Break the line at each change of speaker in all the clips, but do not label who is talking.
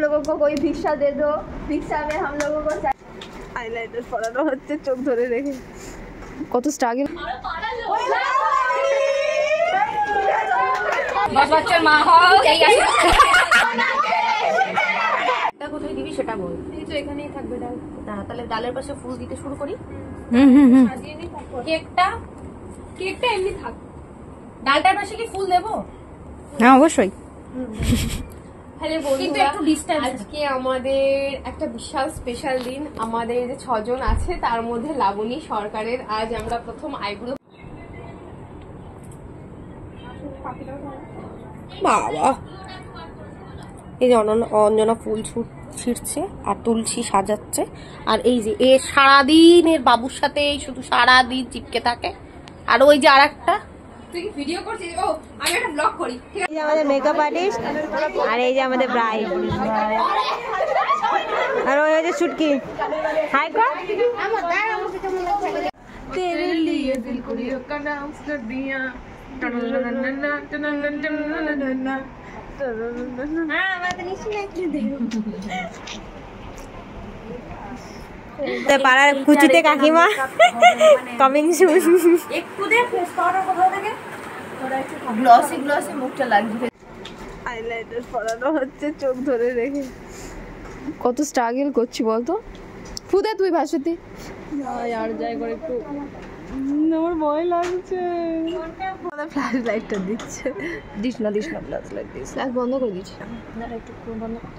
लोगों को कोई भिक्षा दे दो, भिक्षा में हम लोगों को हाइलाइटर পড়ানো হচ্ছে চোখ ধরে রেখে। কত স্ট্রাগল।
বাস বাচ্চার মা হও এই আছে। এটা কোথায় দিবি সেটা বল।
এই তো এখানেই থাকবে ডাল।
তাহলে ডালের পাশে ফুল দিতে শুরু করি।
সাজিয়ে নি তারপর কেকটা এমনি থাক।
ডালটার পাশে কি ফুল দেব?
হ্যাঁ অবশ্যই।
হ্যালো বন্ধুরা, একটু ডিসটেন্স। আজকে আমাদের একটা বিশাল স্পেশাল দিন। আমাদের 6 জন আছে, তার মধ্যে লাবণী সরকারের আজ আমরা প্রথম আইব্রো।
বাবা এই যে অঞ্জনা ফুল ছিঁড়ছে আর তুলসী সাজাচ্ছে, আর এই যে এ সারাদিন এর বাবুর সাথে শুধু সারাদিন চিপকে থাকে। আর ওই যে আরেকটা
তুই কি ভিডিও করছিস? ও আমি একটা ব্লগ করি। ঠিক আছে,
এই যে আমাদের মেকআপ আর্টিস্ট, আর এই যে আমাদের ব্রাইড, আর ওই যে শুটকি। হাই কর।
तेरे लिए दिल को का डांस कर दिया।
পাড়ার কুচিতে কাকিমা কামিং সুন।
একটু দে ফেস পাউডার কোথাও থেকে গ্লসি গ্লসি মুখটা লাগছে।
হাইলাইটার পড়ানো হচ্ছে চোখ ধরে রেখে। কত স্ট্রাগল করছি বলতো। ফুদে তুই ভাসতি আর যাই করে একটু আমার ভয় লাগছে। ফ্ল্যাশ লাইটটা দিচ্ছে।
দিস না ফ্ল্যাশ লাইট দিস।
ফ্ল্যাশ বন্ধ করে দিচ্ছি।
না একটু বন্ধ কর।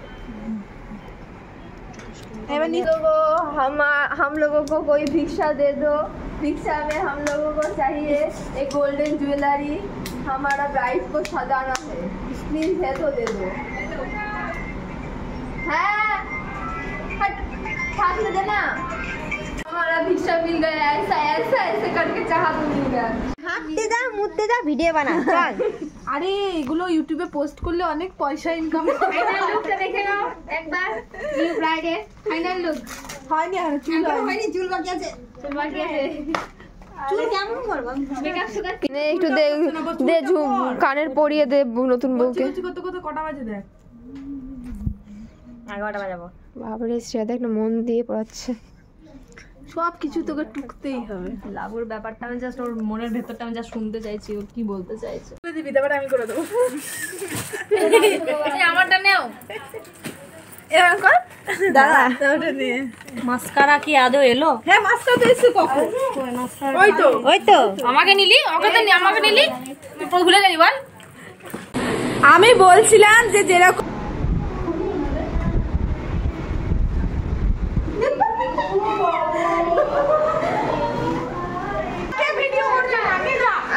हम लोगों को कोई भिक्षा दे दो, भिक्षा में हम लोगों को चाहिए एक गोल्डन ज्वेलरी। हमारा ब्राइड को सजाना है, प्लीज है तो दे दो। है हाथ में देना। हमारा भिक्षा मिल गया, ऐसा ऐसा ऐसे करके चाहा तो मिल गया।
হাঁটতে যা মুততে যা ভিডিও বানা চল।
আরে এগুলো ইউটিউবে পোস্ট করলে অনেক পয়সা ইনকাম হবে। ফাইনাল লুকটা দেখে নাও একবার। নিউ ব্রাইডের ফাইনাল লুক হয়নি, আর চুল হয়নি, চুল বাকি আছে, চুল বাকি আছে। চুল কেমন করব? মেকআপ সুগার নে একটু দে দে ঝুম কানের পরিয়ে দে নতুন বউকে। কত কটা বাজে দেখ।
11টা বাজাবো।
বাবারে শ্রেয়া দেখ না মন দিয়ে পড়াচ্ছে। সব কিছু তোকে টুকতেই হবে।
লাবুর ব্যাপারটা আমি জাস্ট ওর মনের ভেতরটা আমি জাস্ট শুনতে চাইছি ও কি বলতে চাইছে।
দিবি তারপরে আমি করে দেবো।
আমারটা নেও
এরকম কর দাদা, ওটা নিয়ে।
মাস্কারা কি আদৌ এলো?
হ্যাঁ মাস্টার তো এসে কখন? ওই তো
আমাকে নিলি, ওকে তো আমাকে নিলি, তুই ভুলে গেলি বল।
আমি বলছিলাম যে যেরকম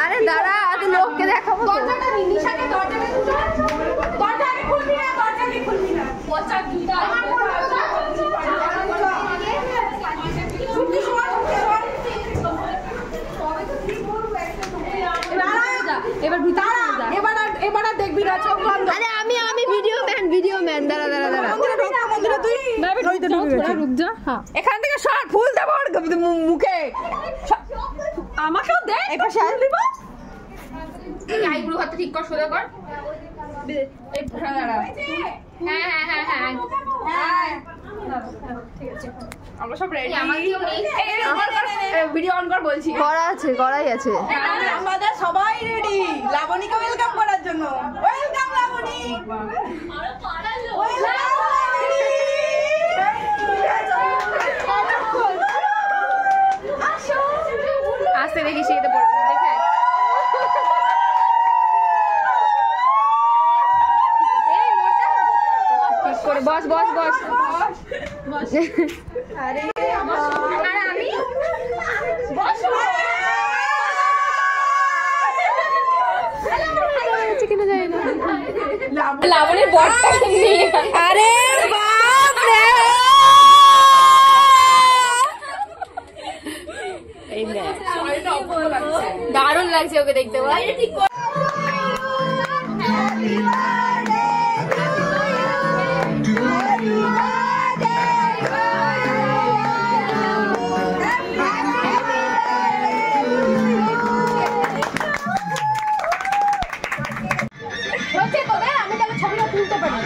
আরে দাঁড়া আগে লোককে দেখাবো। দরজাটা নিশাকে দরজাটা দরজাকে খুলবি না, দরজাকে খুলবি না। পচা জুতা আমার কোন এবার ভিতরে যা। এবার দেখবি না চোখ বন্ধ। আরে আমি ভিডিও ম্যান দাঁড়া মন্দিরে তুই থোড়া রুক যা। হ্যাঁ এখান থেকে শর্ট ফুল দেব মুখে। আমাকেও দে এটা শেয়ার দিব। এই আইব্রো হাতে ঠিক কর, সোজা কর। এই দাঁড়া। হ্যাঁ ঠিক আছে আমরা সব রেডি। আমাকেও নেই ভিডিও অন কর বলছি। করাই আছে। আমরা সবাই রেডি লাবণীকে ওয়েলকাম করার জন্য। ওয়েলকাম লাবণী। আসতে দেখি সেটা পড়বে দেখে। এই মোটা ঠিক করে বস আরে আমি বস কিনে যাই না লাবণীর বড়টা নিয়ে। আরে বাপ রে দারুণ লাগছে ওকে দেখতে। আমি তাহলে ছবিটা তুলতে পারি।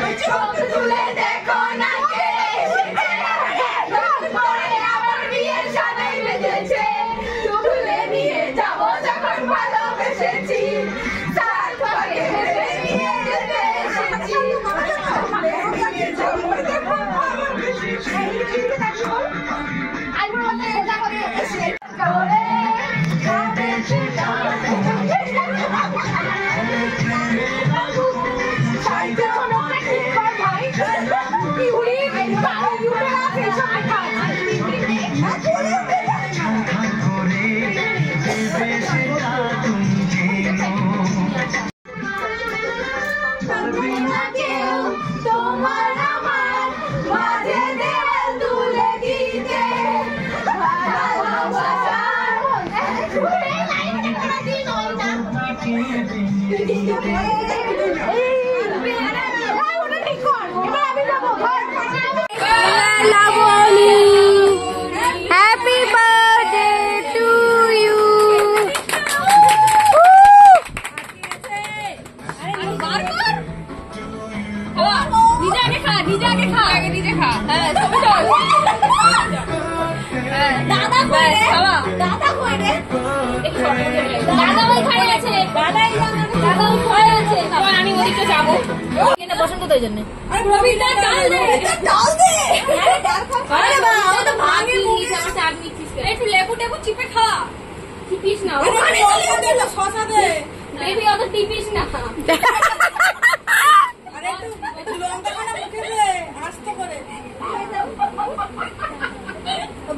নিজে আগে খা, আগে নিজে খা। হ্যাঁ তুমি চল। দাদা কই রে? দাদা কই রে? দাদা ওই খাড়ে আছে। দাদা ওই খাড়ে আছে। তখন আমি ওদিকে যাব। এটা পছন্দ তো এইজন্য। আরে প্রবীরদা ডাল দে। ডাল দে। আরে ডাল খা। আরে বাবা ও তো ভাঙে মুখে। আমার চাটনি চিপস। একটু লেবু টেবু চিপে খা। টিপিস না। আরে দে তো শসা দে। বেবি অত টিপিস না। আরে একটু লঙ্কা খানা মুখে দে। আস্তে করে।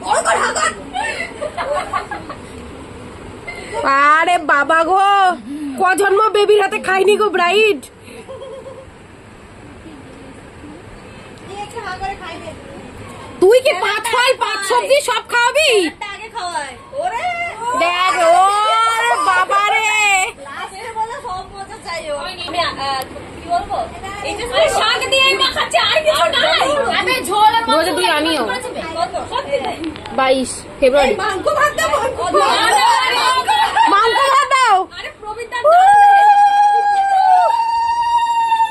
বড় কর হাত।
আরে বাবা গো, ক জন্ম বেবির হাতে খাইনি গো ব্রাইড। তুই কি পাঁচ ফল পাঁচ সবজি সব খাওয়াবি?
আগে খাওয়াই। ওরে
দেখ ওরে বাবা রে,
লাস্টে বলে সব মজা চাইও। আমি কি বলবো? এই যে শাক দিয়ে মাখাচ্ছে আর কিছু নাই। আমি ঝোল আর
রোজ দিয়ে আনিও।
কত?
22 ফেব্রুয়ারি।
মাংস ভাত দাও।
মাংস ভাত দাও।
আরে প্রবীরদা দাও।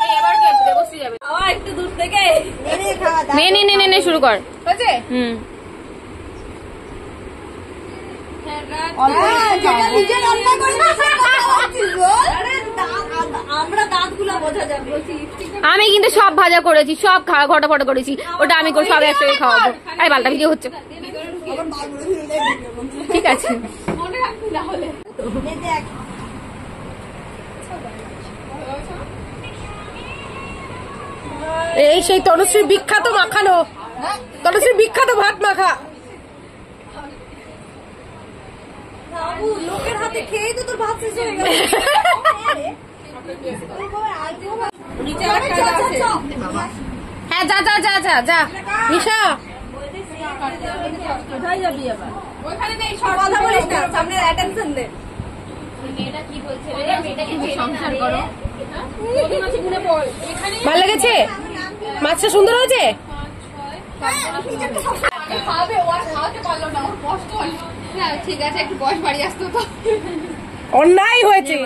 এই এবার কে বসে যাবে? আবার একটু দূর থেকে এনে খাওয়া দাও।
নে শুরু কর।
হয়েছে? আমরা দাঁতগুলো বোঝা যাবে।
আমি কিন্তু সব ভাজা করেছি, সব ঘটা ফটা করেছি, ওটা আমি করে সব একসাথে খাওয়াবো। আরে বালটা ভিডিও হচ্ছে, ঠিক আছে।
মনে রাখবি না হলে
এই সেই তনুশ্রী বিখ্যাত মাখানো, তনুশ্রী বিখ্যাত ভাত মাখা।
লোকের হাতে খেয়ে তো তোর ভাত শেষ হয়ে গেল।
হ্যাঁ যা যা যা যা যা নিশা।
কোথায় যাবি আবার? ওইখানে নেই, কথা বলিস না, সামনে অ্যাটেনশন দে। মেয়েটা কি বলছে রে? মেয়েটাকে সংসার করো।
ভালো লেগেছে? মাছটা সুন্দর হয়েছে?
খাবে, ও আর খাওয়াতে পারলো না, ওর কষ্ট হয়। হ্যাঁ ঠিক আছে, একটু বয়স বাড়ি আসতো তো।
অন্যায় হয়েছে।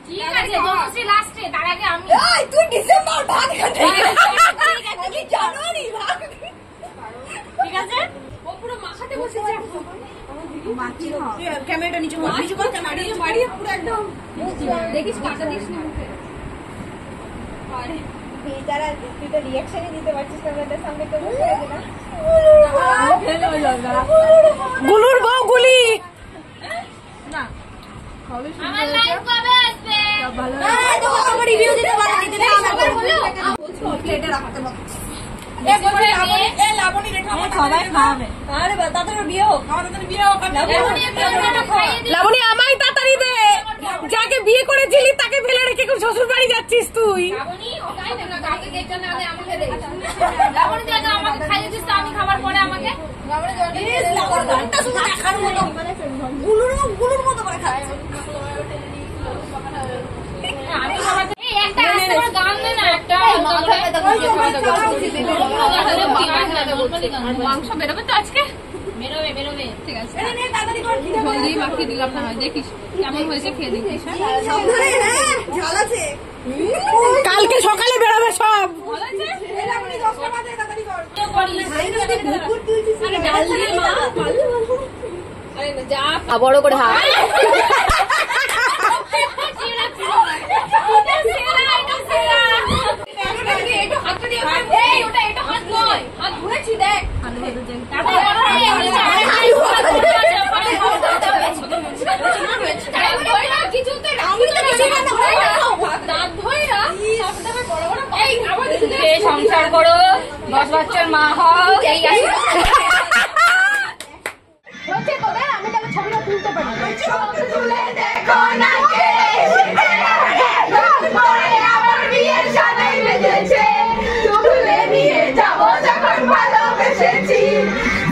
ঠিক আছে, জন্মশ্রী লাস্টে, তার আগে আমি। এই তুই ডিসেম্বর ভাগ খাচ্ছিস। ঠিক আছে, আমি জানুয়ারি ভাগ। ঠিক আছে? ও পুরো মাখাতে বসেছে। ক্যামেরাটা নিচে কর, মারিয়ে পুরো একদম। দেখিস কাটা দিস না মুখে। আরে বেচারা তুই তো রিঅ্যাকশনই দিতে পারছিস ক্যামেরার সামনে, তো বসে আছে না।
গুলুর বউ গুলি।
না আমার লাইভ কবে আসবে? ভালো এই তো আমার রিভিউ দিতে পারে, দিতে দাও আমাকে বলো। বলছো প্লেটে রাখতে বল। এ বলে এ লাবণী রেখা আমার সবাই খাবে। আরে বাবা তাড়াতাড়ি বিয়ে হোক, আমাদের বিয়ে হোক। লাবণী বিয়েটা খাইয়ে দে।
লাবণী আমায় তাড়াতাড়ি দে, যাকে বিয়ে করেছিলি তাকে ফেলে রেখে কোন শ্বশুর বাড়ি যাচ্ছিস তুই?
লাবণী ওটাই না, কাকে দেখছ না, আগে আমাকে দে। লাবণী তুই আগে আমাকে খাইয়ে দিস, তো আমি খাবার পরে আমাকে। লাবণী জলদি লাবণী গানটা শুনে দেখার মতো, গুলুর মতো করে খাচ্ছে। আমি খাবার এই একটা আস্তে করে গান দে না, একটা মাথা ব্যথা করে খাওয়া দাও। মাংস বেরোবে তো আজকে? বেরোবে ঠিক আছে। জলদি মাখিয়ে দিলাম না, হয় দেখিস কেমন হয়েছে, খেয়ে দেখিস। ঝাল আছে,
কালকে সকালে বেরোবে সব। বড় করে হাত।
সংসার করো, 10 বাচ্চার মা হও, এই হচ্ছে তোদের। আমি তাহলে ছবিটা তুলতে পারি। তুলে দেখো না কে আমার বিয়ের সাদাই বেজেছে, তুলে নিয়ে যাবো যখন ভালোবেসেছি,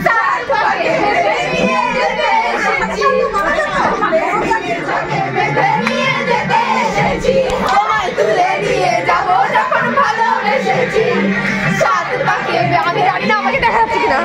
তার ভাগে নিয়ে যেতে এসেছি, নিয়ে যেতে এসেছি, তোমায় তুলে নিয়ে যাবো যখন ভালোবেসেছি, সাত পাকে। আমি জানি না আমাকে দেখা যাচ্ছে কিনা।